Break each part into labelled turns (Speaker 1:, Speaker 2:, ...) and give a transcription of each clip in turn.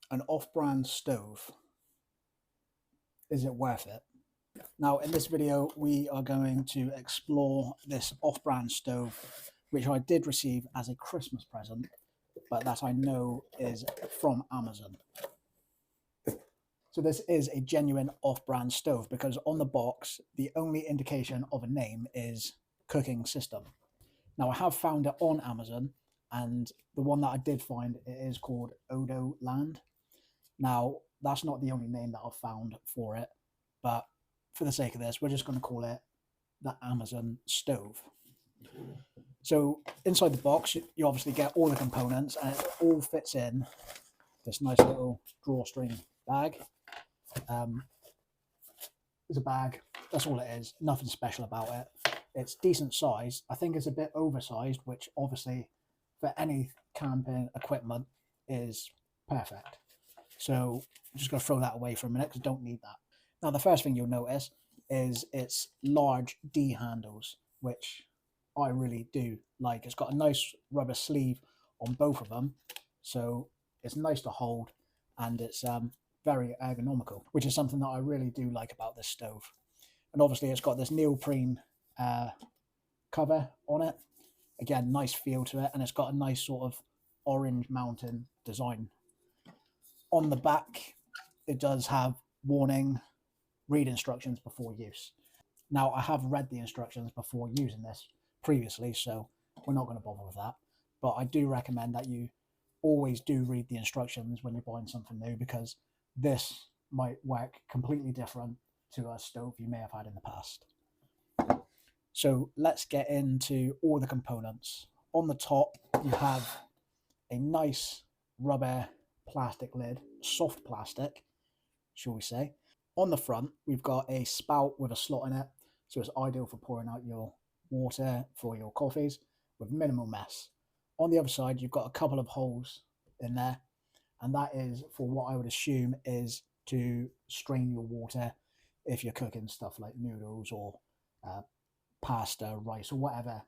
Speaker 1: An off-brand stove, is it worth it? Now in this video we are going to explore this off-brand stove which I did receive as a Christmas present, but that I know is from Amazon. So this is a genuine off-brand stove because on the box the only indication of a name is cooking system. Now I have found it on Amazon, and the one that I did find, it is called Odo Land. Now that's not the only name that I've found for it, but for the sake of this we're just going to call it the Amazon stove. So inside the box you obviously get all the components, and it all fits in this nice little drawstring bag. It's a bag, that's all it is, nothing special about it. It's decent size. I think it's a bit oversized, which obviously for any camping equipment is perfect. So I'm just going to throw that away for a minute because I don't need that. Now the first thing you'll notice is its large D handles, which I really do like. It's got a nice rubber sleeve on both of them, so it's nice to hold, and it's very ergonomical, which is something that I really do like about this stove. And obviously it's got this neoprene cover on it. Again, nice feel to it, and it's got a nice sort of orange mountain design. On the back it does have warning, read instructions before use. Now I have read the instructions before using this previously, so we're not going to bother with that, but I do recommend that you always do read the instructions when you're buying something new, because this might work completely different to a stove you may have had in the past. So let's get into all the components. On the top you have a nice rubber plastic lid, soft plastic shall we say. On the front we've got a spout with a slot in it, so it's ideal for pouring out your water for your coffees with minimal mess. On the other side you've got a couple of holes in there, and that is for what I would assume is to strain your water if you're cooking stuff like noodles or pasta, rice, or whatever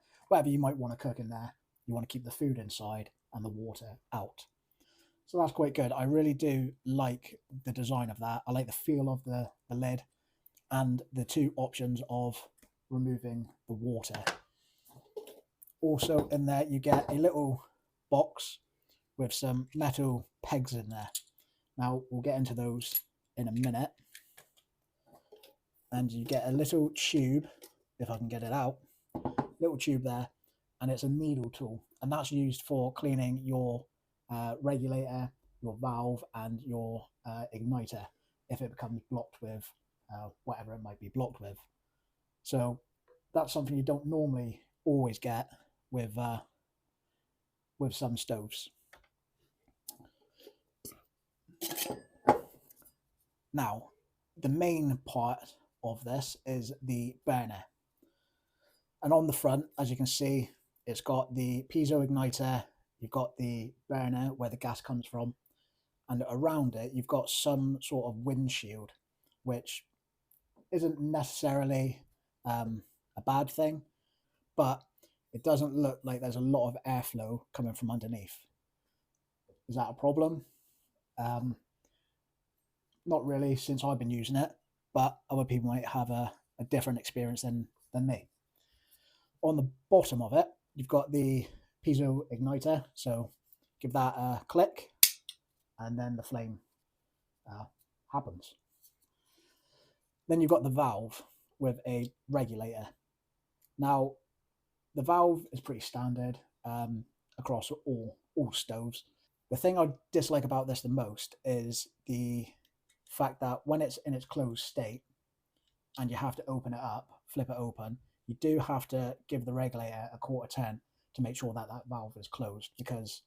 Speaker 1: you might want to cook in there. You want to keep the food inside and the water out. So that's quite good. I really do like the design of that. I like the feel of the lid and the two options of removing the water. Also in there you get a little box with some metal pegs in there. Now we'll get into those in a minute. And you get a little tube, if I can get it out, little tube there, and it's a needle tool, and that's used for cleaning your regulator, your valve, and your igniter if it becomes blocked with whatever it might be blocked with. So that's something you don't normally always get with some stoves. Now, the main part of this is the burner. And on the front, as you can see, it's got the piezo igniter, you've got the burner where the gas comes from, and around it you've got some sort of windshield, which isn't necessarily a bad thing, but it doesn't look like there's a lot of airflow coming from underneath. Is that a problem? Not really, since I've been using it, but other people might have a different experience than me. On the bottom of it, you've got the piezo igniter, so give that a click, and then the flame happens. Then you've got the valve with a regulator. Now, the valve is pretty standard across all stoves. The thing I dislike about this the most is the fact that when it's in its closed state and you have to open it up, flip it open, you do have to give the regulator a quarter turn to make sure that that valve is closed, because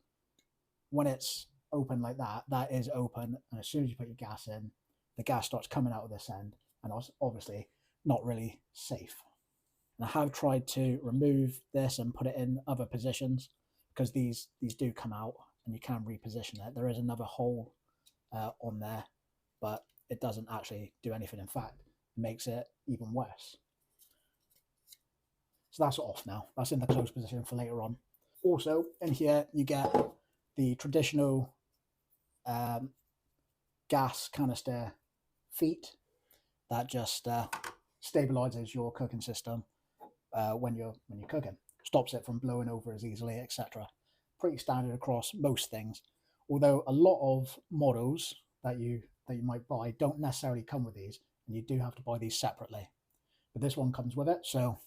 Speaker 1: when it's open like that, that is open, and as soon as you put your gas in, the gas starts coming out of this end, and obviously not really safe. And I have tried to remove this and put it in other positions, because these do come out and you can reposition it. There is another hole on there, but it doesn't actually do anything. In fact, it makes it even worse. So that's off now. That's in the closed position for later on. Also in here you get the traditional gas canister feet that just stabilizes your cooking system when you're cooking, stops it from blowing over as easily, etc. Pretty standard across most things. Although a lot of models that you might buy don't necessarily come with these, and you do have to buy these separately. But this one comes with it, so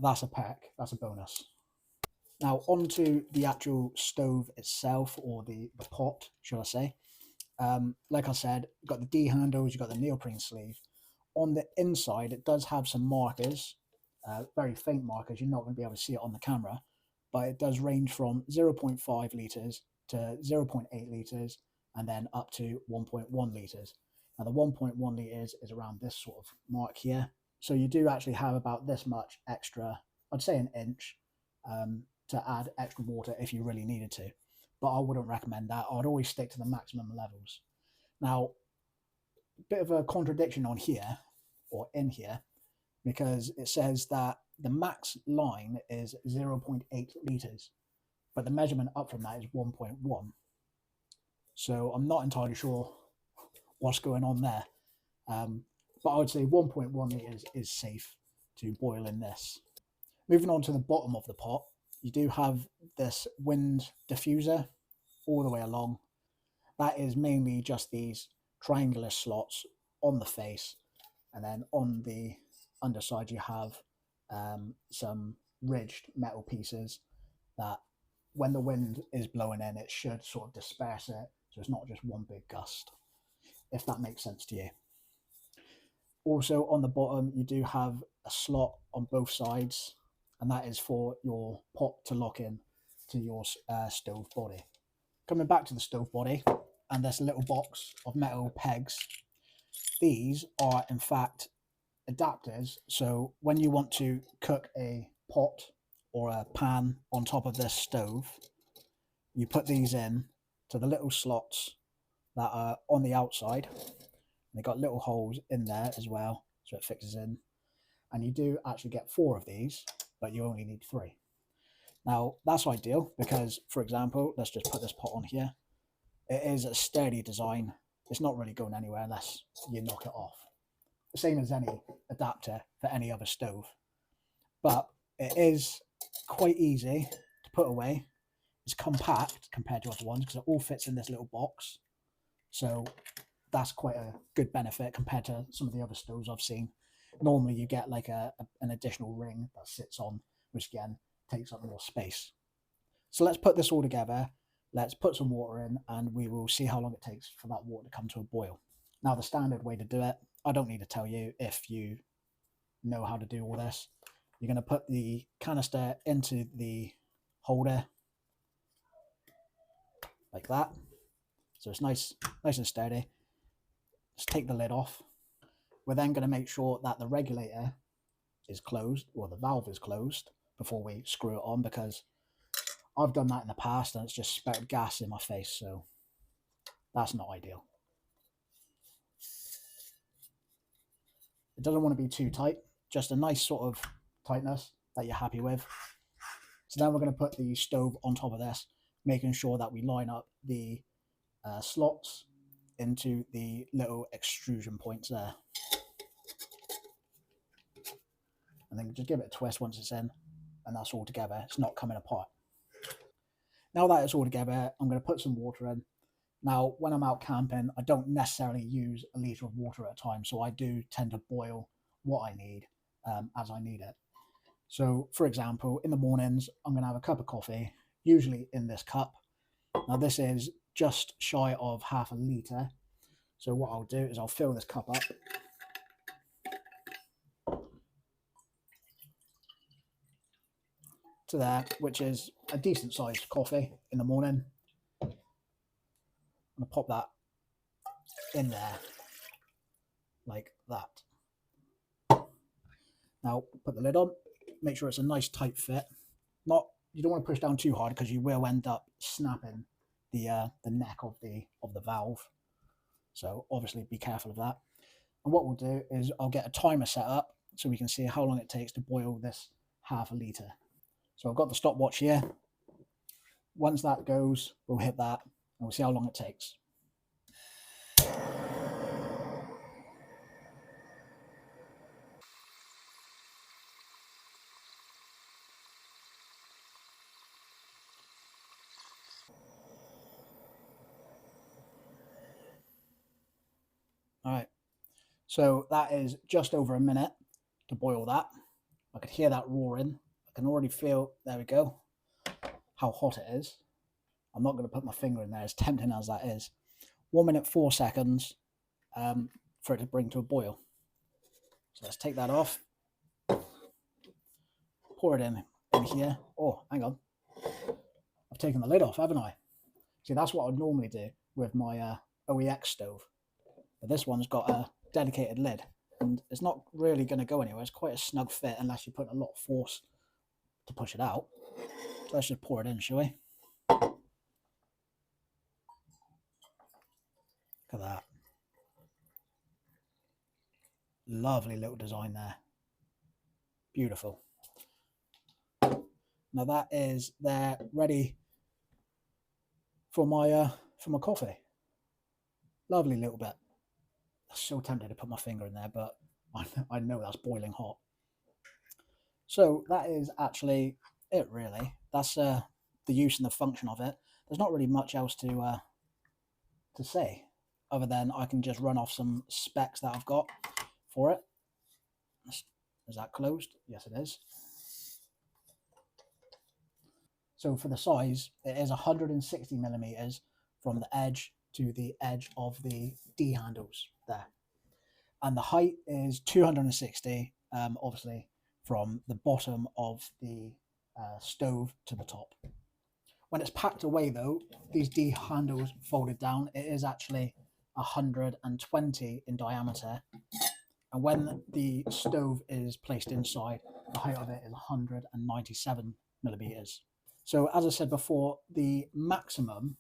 Speaker 1: that's a perk, that's a bonus. Now onto the actual stove itself, or the pot, shall I say. Like I said, you've got the D handles, you've got the neoprene sleeve. On the inside, it does have some markers, very faint markers. You're not going to be able to see it on the camera, but it does range from 0.5 litres to 0.8 litres and then up to 1.1 litres. Now the 1.1 litres is around this sort of mark here. So you do actually have about this much extra, I'd say an inch, to add extra water if you really needed to. But I wouldn't recommend that. I'd always stick to the maximum levels. Now, a bit of a contradiction on here, or in here, because it says that the max line is 0.8 litres, but the measurement up from that is 1.1. So I'm not entirely sure what's going on there. But I would say 1.1 litres is safe to boil in this. Moving on to the bottom of the pot, you do have this wind diffuser all the way along. That is mainly just these triangular slots on the face, and then on the underside you have some ridged metal pieces that when the wind is blowing in, it should sort of disperse it, so it's not just one big gust, if that makes sense to you. Also on the bottom you do have a slot on both sides, and that is for your pot to lock in to your stove body. Coming back to the stove body and this little box of metal pegs, these are in fact adapters. So when you want to cook a pot or a pan on top of this stove, you put these in to the little slots that are on the outside. They've got little holes in there as well, so it fixes in. And you do actually get 4 of these, but you only need 3. Now that's ideal because, for example, let's just put this pot on here. It is a sturdy design. It's not really going anywhere unless you knock it off. The same as any adapter for any other stove. But it is quite easy to put away. It's compact compared to other ones because it all fits in this little box. So that's quite a good benefit compared to some of the other stoves I've seen. Normally you get like an additional ring that sits on, which again takes up more space. So let's put this all together. Let's put some water in and we will see how long it takes for that water to come to a boil. Now the standard way to do it, I don't need to tell you if you know how to do all this. You're going to put the canister into the holder like that. So it's nice and sturdy. Let's take the lid off. We're then going to make sure that the regulator is closed, or the valve is closed, before we screw it on, because I've done that in the past and it's just spurted gas in my face, so that's not ideal. It doesn't want to be too tight, just a nice sort of tightness that you're happy with. So then we're going to put the stove on top of this, making sure that we line up the slots into the little extrusion points there. And then just give it a twist once it's in, and that's all together. It's not coming apart. Now that it's all together, I'm going to put some water in. Now, when I'm out camping, I don't necessarily use a litre of water at a time, so I do tend to boil what I need as I need it. So, for example, in the mornings, I'm going to have a cup of coffee, usually in this cup. Now, this is just shy of half a litre. So what I'll do is I'll fill this cup up. To there, which is a decent sized coffee in the morning. I'm going to pop that in there like that. Now put the lid on, make sure it's a nice tight fit. You don't want to push down too hard because you will end up snapping the neck of the valve. So obviously be careful of that. And what we'll do is I'll get a timer set up so we can see how long it takes to boil this half a litre. So I've got the stopwatch here. Once that goes, we'll hit that and we'll see how long it takes. All right. So that is just over a minute to boil that. I could hear that roaring. I can already feel, there we go, how hot it is. I'm not going to put my finger in there, as tempting as that is. 1 minute, 4 seconds for it to bring to a boil. So let's take that off. Pour it in here. Oh, hang on. I've taken the lid off, haven't I? See, that's what I'd normally do with my OEX stove. But this one's got a dedicated lid. And it's not really going to go anywhere. It's quite a snug fit unless you put a lot of force to push it out. So let's just pour it in, shall we? Look at that. Lovely little design there. Beautiful. Now that is there ready for my coffee. Lovely little bit. I'm so tempted to put my finger in there, but I know that's boiling hot. So that is actually it, really. That's the use and the function of it. There's not really much else to say, other than I can just run off some specs that I've got for it. Is that closed? Yes, it is. So for the size, it is 160 millimeters from the edge to the edge of the D handles there. And the height is 260, obviously, from the bottom of the stove to the top. When it's packed away, though, these D handles folded down, it is actually 120 in diameter. And when the stove is placed inside, the height of it is 197 millimeters. So as I said before, the maximum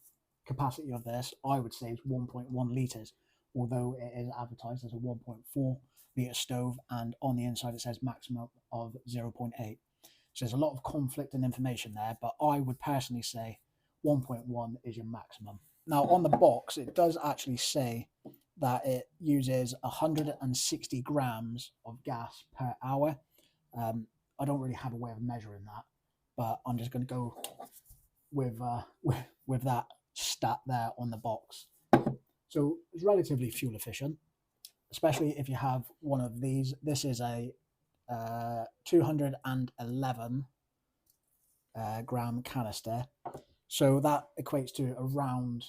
Speaker 1: capacity of this, I would say, is 1.1 litres, although it is advertised as a 1.4 litre stove, and on the inside it says maximum of 0.8. So there's a lot of conflicting information there, but I would personally say 1.1 is your maximum. Now on the box, it does actually say that it uses 160 grams of gas per hour. I don't really have a way of measuring that, but I'm just going to go with that stat there on the box. So it's relatively fuel efficient, especially if you have one of these. This is a 211 gram canister, so that equates to around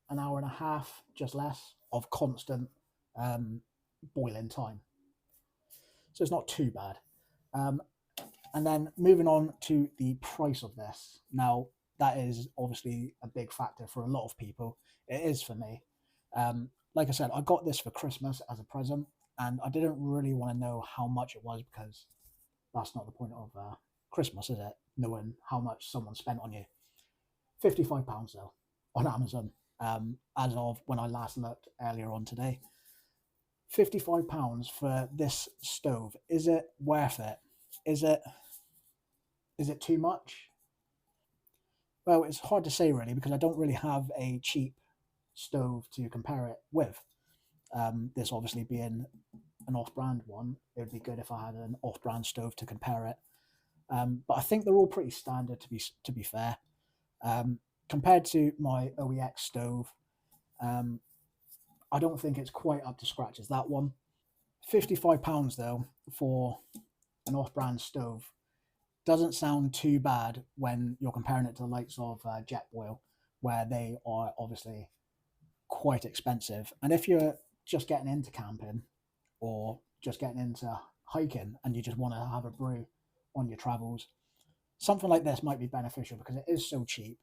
Speaker 1: an hour and a half, just less, of constant boiling time. So it's not too bad. And then moving on to the price of this. Now, that is obviously a big factor for a lot of people. It is for me. Like I said, I got this for Christmas as a present, and I didn't really want to know how much it was, because that's not the point of Christmas, is it? Knowing how much someone spent on you. £55 though on Amazon, as of when I last looked earlier on today. £55 for this stove. Is it worth it? Is it too much? Well, it's hard to say really, because I don't really have a cheap stove to compare it with. This obviously being an off-brand one, it would be good if I had an off-brand stove to compare it. But I think they're all pretty standard, to be fair. Compared to my OEX stove, I don't think it's quite up to scratch as that one. £55 though for an off-brand stove doesn't sound too bad when you're comparing it to the likes of Jetboil, where they are obviously quite expensive. And if you're just getting into camping or just getting into hiking and you just want to have a brew on your travels, something like this might be beneficial because it is so cheap,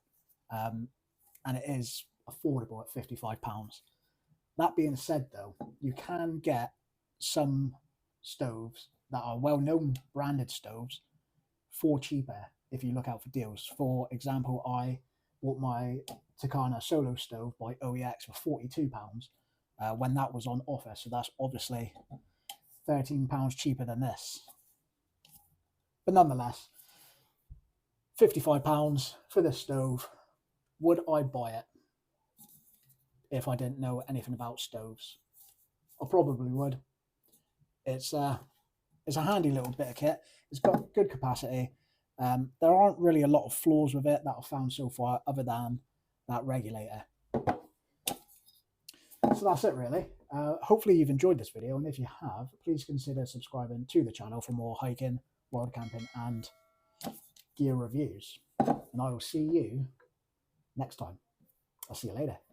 Speaker 1: and it is affordable at £55. That being said, though, you can get some stoves that are well-known branded stoves for cheaper if you look out for deals. For example, I bought my Takana Solo stove by OEX for £42 when that was on offer. So that's obviously £13 cheaper than this. But nonetheless, £55 for this stove. Would I buy it if I didn't know anything about stoves? I probably would. It's a handy little bit of kit. It's got good capacity. There aren't really a lot of flaws with it that I've found so far, other than that regulator. So that's it really. Hopefully you've enjoyed this video, and if you have, please consider subscribing to the channel for more hiking, wild camping and gear reviews. And I will see you next time. I'll see you later.